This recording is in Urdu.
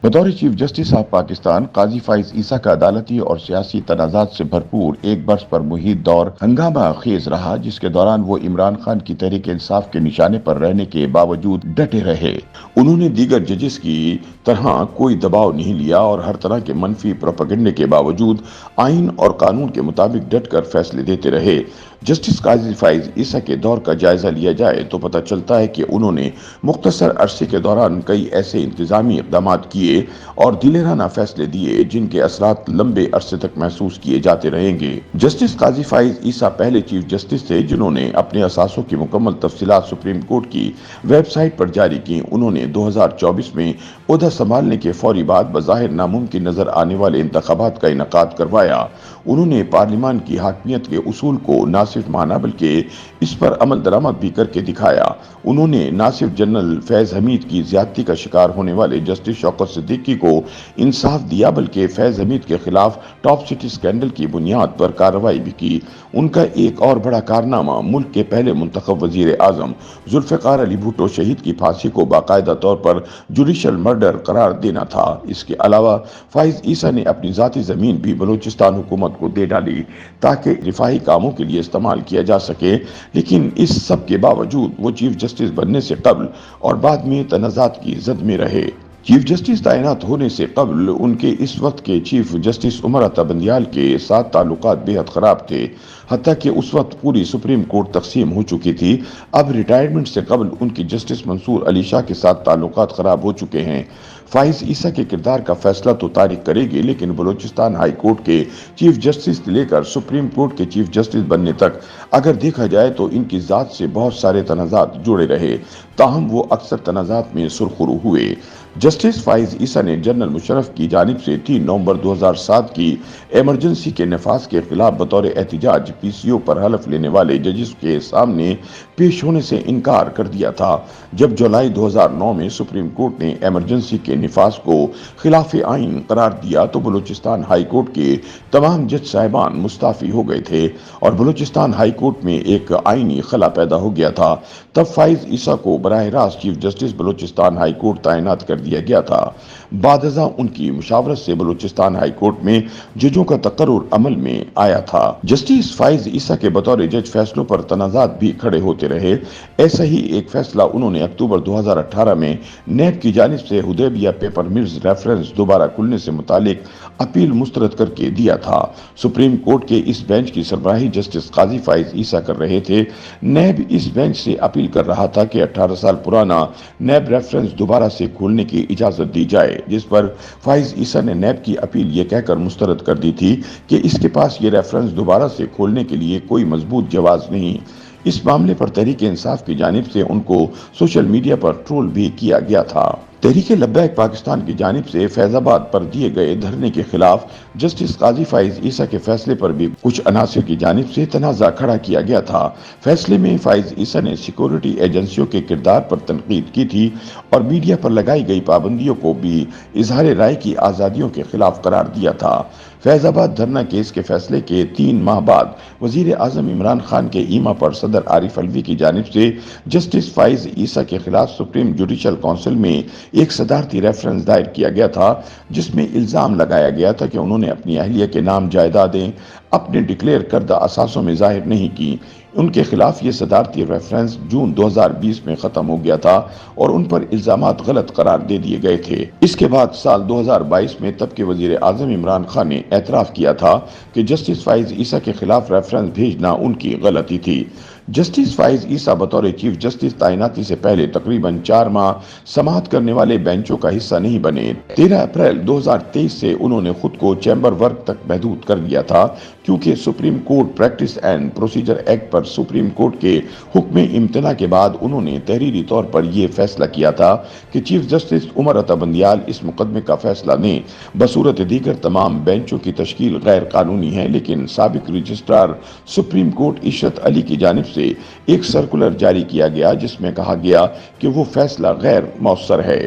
بطور چیف جسٹس آف پاکستان قاضی فائز عیسیٰ کا عدالتی اور سیاسی تنازعات سے بھرپور ایک برس پر محیط دور ہنگامہ خیز رہا، جس کے دوران وہ عمران خان کی تحریک انصاف کے نشانے پر رہنے کے باوجود ڈٹے رہے۔ انہوں نے دیگر ججز کی طرح کوئی دباؤ نہیں لیا اور ہر طرح کے منفی پروپیگنڈے کے باوجود آئین اور قانون کے مطابق ڈٹ کر فیصلے دیتے رہے۔ جسٹس قاضی فائز عیسیٰ کے دور کا جائزہ لیا جائے تو پتہ چلتا ہے کہ انہوں نے مختصر عرصے کے دوران کئی ایسے انتظامی اقدامات کیے اور دلیرانہ فیصلے دیے جن کے اثرات لمبے عرصے تک محسوس کیے جاتے رہیں گے۔ جسٹس قاضی فائز عیسیٰ پہلے چیف جسٹس تھے جنہوں نے اپنے اثاثوں کی مکمل تفصیلات سپریم کورٹ کی ویب سائٹ پر جاری کی۔ انہوں نے 2024 میں عہدہ سنبھالنے کے فوری بعد بظاہر ناممکن نظر آنے والے انتخابات کا انعقاد کروایا۔ انہوں نے پارلیمان کی حاکمیت کے اصول کو نہ صرف مانا بلکہ اس پر عمل درآمد بھی کر کے دکھایا۔ انہوں نے نہ صرف جنرل فیض حمید کی زیادتی کا شکار ہونے والے جسٹس شوکت صدیقی کو انصاف دیا بلکہ فیض حمید کے خلاف ٹاپ سٹی سکینڈل کی بنیاد پر کارروائی بھی کی۔ ان کا ایک اور بڑا کارنامہ ملک کے پہلے منتخب وزیر اعظم ذوالفقار علی بھٹو شہید کی پھانسی کو باقاعدہ طور پر جوڈیشل مرڈر قرار دینا تھا۔ اس کے علاوہ فائز عیسیٰ نے اپنی ذاتی زمین بھی بلوچستان حکومت کو دے ڈالی تاکہ رفاہی کاموں کے لیے استعمال کیا جا سکے، لیکن اس سب کے باوجود وہ چیف جسٹس بننے سے قبل اور بعد میں تنازعات کی زد میں رہے۔ چیف جسٹس تعینات ہونے سے قبل ان کے اس وقت کے چیف جسٹس عمر عطا بندیال کے ساتھ تعلقات بے حد خراب تھے، حتیٰ کہ اس وقت پوری سپریم کورٹ تقسیم ہو چکی تھی۔ اب ریٹائرمنٹ سے قبل ان کی جسٹس منصور علی شاہ کے ساتھ تعلقات خراب ہو چکے ہیں۔ فائز عیسیٰ کے کردار کا فیصلہ تو تاریخ کرے گی، لیکن بلوچستان ہائی کورٹ کے چیف جسٹس سے لے کر سپریم کورٹ کے چیف جسٹس بننے تک اگر دیکھا جائے تو ان کی ذات سے بہت سارے تنازعات جڑے رہے، تاہم وہ اکثر تنازعات میں سرخرو ہوئے۔ جسٹس فائز عیسیٰ نے جنرل مشرف کی جانب سے 3 نومبر 2007 کی ایمرجنسی کے نفاذ کے خلاف بطور احتجاج پی سی او پر حلف لینے والے ججز کے سامنے پیش ہونے سے انکار کر دیا تھا۔ جب جولائی 2009 میں سپریم کورٹ نے ایمرجنسی کے نفاذ کو خلاف آئین قرار دیا تو بلوچستان ہائی کورٹ کے تمام جج صاحبان مستعفی ہو گئے تھے اور بلوچستان ہائی کورٹ میں ایک آئینی خلا پیدا ہو گیا تھا۔ تب فائز عیسیٰ کو براہ راست chief justice Balochistan high court تعینات کر دیا گیا تھا۔ بعد ازاں ان کی مشاورت سے بلوچستان ہائی کورٹ میں ججوں کا تقرر عمل میں آیا تھا۔ جسٹس فائز عیسیٰ کے بطور جج فیصلوں پر تنازعات بھی کھڑے ہوتے رہے۔ ایسا ہی ایک فیصلہ انہوں نے اکتوبر 2018 میں نیب کی جانب سے حدیبیہ پیپر ملز ریفرنس دوبارہ کھلنے سے متعلق اپیل مسترد کر کے دیا تھا۔ سپریم کورٹ کے اس بینچ کی سربراہی جسٹس قاضی فائز عیسیٰ کر رہے تھے۔ نیب اس بینچ سے اپیل کر رہا تھا کہ 18 سال پرانا نیب ریفرنس دوبارہ سے کھولنے کی اجازت دی جائے، جس پر فائز عیسیٰ نے نیب کی اپیل یہ کہہ کر مسترد کر دی تھی کہ اس کے پاس یہ ریفرنس دوبارہ سے کھولنے کے لیے کوئی مضبوط جواز نہیں۔ اس معاملے پر تحریک انصاف کی جانب سے ان کو سوشل میڈیا پر ٹرول بھی کیا گیا تھا۔ تحریک لبیک پاکستان کی جانب سے فیض آباد پر دیے گئے دھرنے کے خلاف جسٹس قاضی فائز عیسیٰ کے فیصلے پر بھی کچھ عناصر کی جانب سے تنازع کھڑا کیا گیا تھا۔ فیصلے میں فائز عیسیٰ نے سیکورٹی ایجنسیوں کے کردار پر تنقید کی تھی اور میڈیا پر لگائی گئی پابندیوں کو بھی اظہار رائے کی آزادیوں کے خلاف قرار دیا تھا۔ فیض آباد دھرنا کیس کے فیصلے کے 3 ماہ بعد وزیر اعظم عمران خان کے ایما پر صدر عارف الوی کی جانب سے جسٹس فائز عیسیٰ کے خلاف سپریم جوڈیشل کونسل میں ایک صدارتی ریفرنس دائر کیا گیا تھا، جس میں الزام لگایا گیا تھا کہ انہوں نے اپنی اہلیہ کے نام جائیدادیں اپنے ڈکلیئر کردہ اثاثوں میں ظاہر نہیں کی۔ ان کے خلاف یہ صدارتی ریفرنس جون 2020 میں ختم ہو گیا تھا اور ان پر الزامات غلط قرار دے دیے گئے تھے۔ اس کے بعد سال 2022 میں تب کے وزیر اعظم عمران خان نے اعتراف کیا تھا کہ جسٹس فائز عیسیٰ کے خلاف ریفرنس بھیجنا ان کی غلطی تھی۔ جسٹس فائز عیسیٰ بطور چیف جسٹس تعیناتی سے پہلے تقریباً 4 ماہ سماعت کرنے والے بینچوں کا حصہ نہیں بنے۔ 13 اپریل 2023 سے انہوں نے خود کو چیمبر ورک تک محدود کر لیا تھا، کیونکہ supreme court practice and procedure act per supreme court کے حکم امتناع کے بعد انہوں نے تحریری طور پر یہ فیصلہ کیا تھا کہ چیف جسٹس عمر عطا بندیال اس مقدمے کا فیصلہ لیں۔ بصورت دیگر تمام بینچوں کی تشکیل غیر قانونی ہے، لیکن سابق رجسٹرار سپریم کورٹ عشرت علی کی جانب سے ایک سرکولر جاری کیا گیا جس میں کہا گیا کہ وہ فیصلہ غیر مؤثر ہے۔